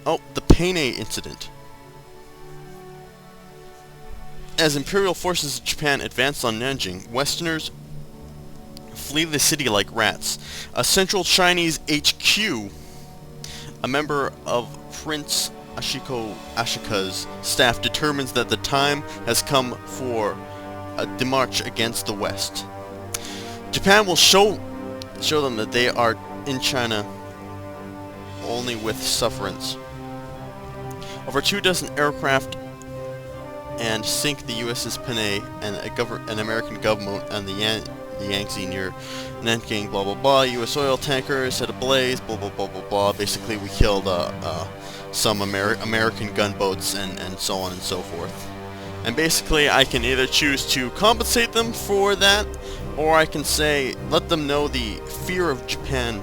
Oh, the Peine incident. As Imperial forces of Japan advanced on Nanjing, Westerners flee the city like rats. A central Chinese HQ, a member of Prince Ashika's staff, determines that the time has come for a demarche against the West. Japan will show them that they are in China only with sufferance. Over 24 aircraft and sink the USS Panay and an American government and the Yangtze near Nanking, blah blah blah. U.S. oil tanker set ablaze, blah blah blah blah blah. Basically, we killed some American gunboats and so on and so forth. And basically, I can either choose to compensate them for that, or I can say, let them know the fear of Japan,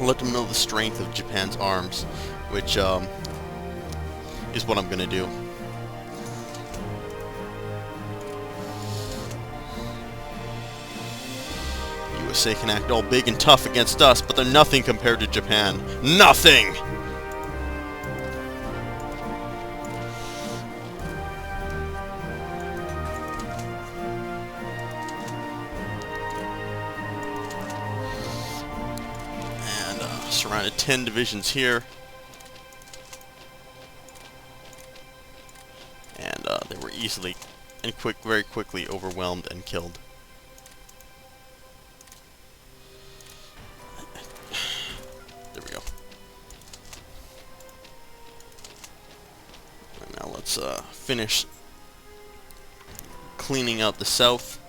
let them know the strength of Japan's arms, which is what I'm gonna do. USA can act all big and tough against us, but they're nothing compared to Japan. Nothing! And surrounded 10 divisions here. And they were easily and very quickly overwhelmed and killed. There we go. And now let's finish cleaning out the south.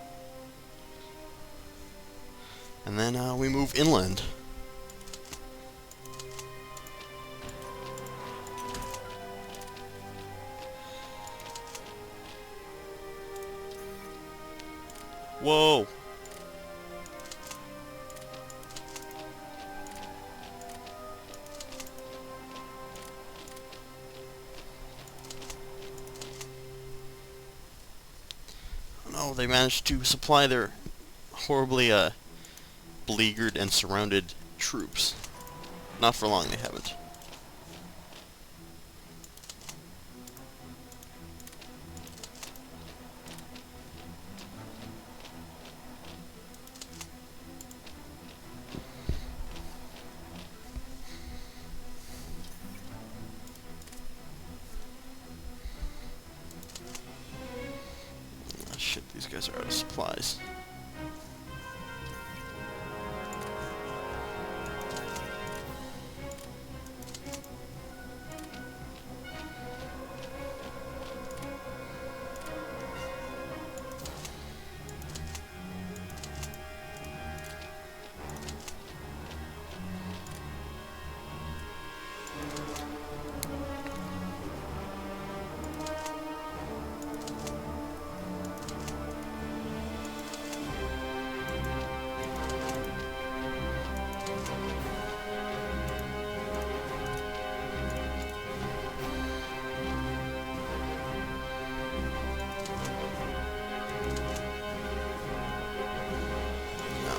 And then we move inland. Whoa! Oh, they managed to supply their horribly beleaguered and surrounded troops. Not for long, they haven't. Shit, these guys are out of supplies.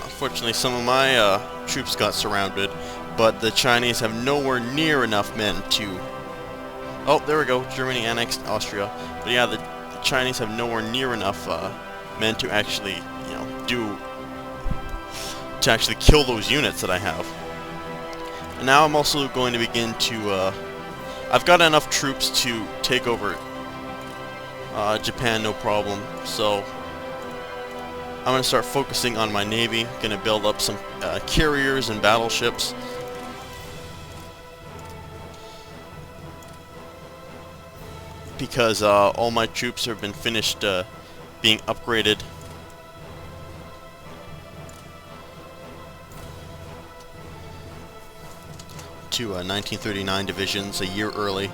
Unfortunately, some of my troops got surrounded, but the Chinese have nowhere near enough men to... Oh, there we go. Germany annexed Austria. But yeah, the Chinese have nowhere near enough men to actually, you know, to actually kill those units that I have. And now I'm also going to begin to... I've got enough troops to take over Japan, no problem. So I'm going to start focusing on my navy. Going to build up some carriers and battleships. Because all my troops have been finished being upgraded. To 1939 divisions a year early.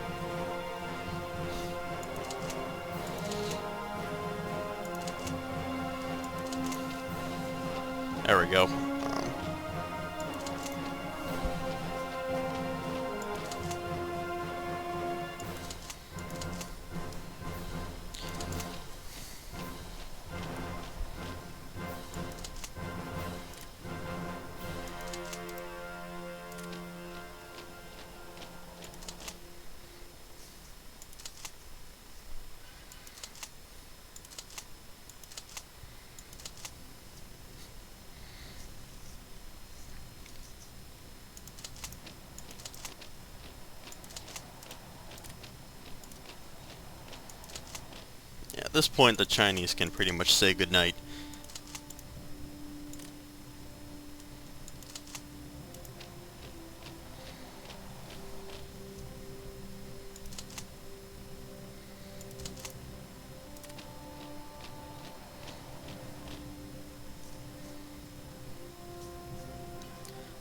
There we go. this point, the Chinese can pretty much say goodnight.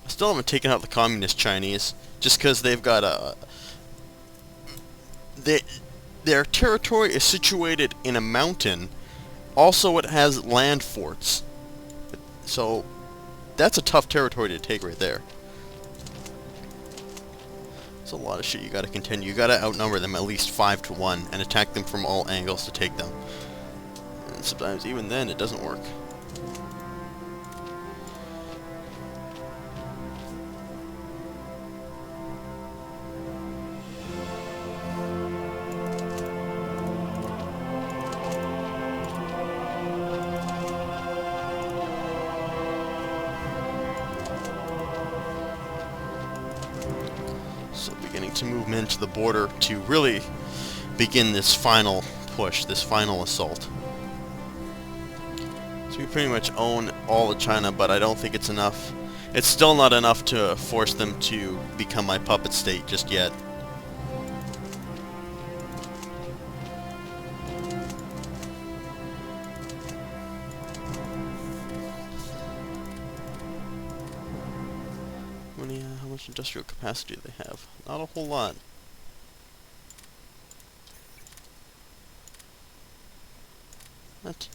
I still haven't taken out the communist Chinese, just because they've got a... Their territory is situated in a mountain. Also, it has land forts. So, that's a tough territory to take right there. It's a lot of shit you gotta contend. You gotta outnumber them at least 5 to 1 and attack them from all angles to take them. And sometimes even then it doesn't work. So beginning to move men to the border to really begin this final push, this final assault. So we pretty much own all of China, but I don't think it's enough. It's still not enough to force them to become my puppet state just yet. How much industrial capacity do they have? Not a whole lot. What?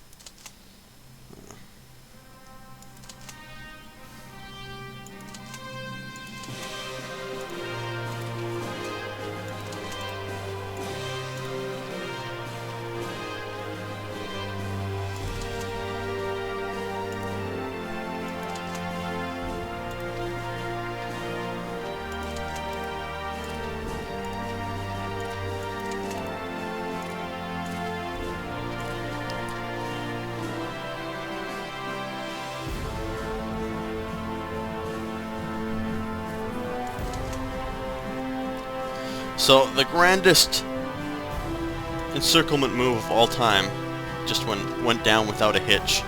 So, the grandest encirclement move of all time just went down without a hitch.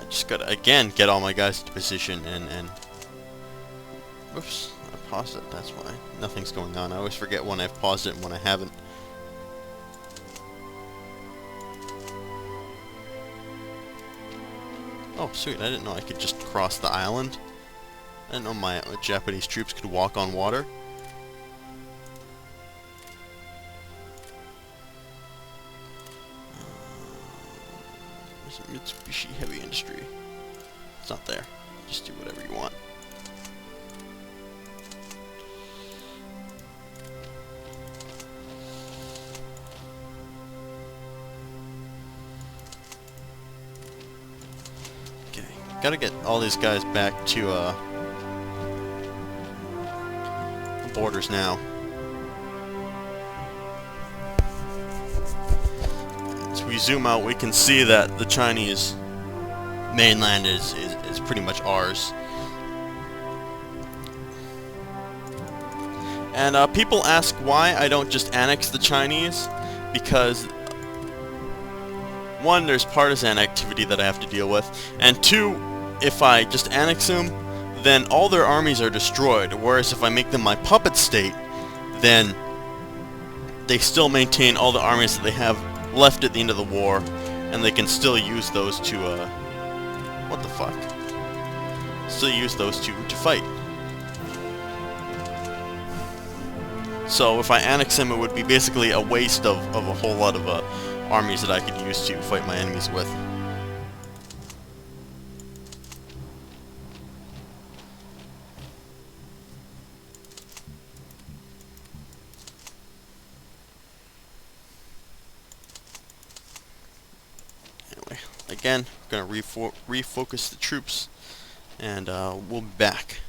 Just gotta, again, get all my guys into position and... Oops, I paused it, that's why. Nothing's going on. I always forget when I've paused it and when I haven't. Oh, sweet, I didn't know I could just cross the island. I didn't know my Japanese troops could walk on water. Mitsubishi Heavy Industry. It's not there. Just do whatever you want. Okay, gotta get all these guys back to the borders now. As we zoom out, we can see that the Chinese mainland is pretty much ours. And people ask why I don't just annex the Chinese, because one, there's partisan activity that I have to deal with, and two, if I just annex them, then all their armies are destroyed, whereas if I make them my puppet state, then they still maintain all the armies that they have left at the end of the war, and they can still use those to, what the fuck? Still use those to fight. So if I annex them, it would be basically a waste of a whole lot of armies that I could use to fight my enemies with. Again, I'm going to refocus the troops, and we'll be back.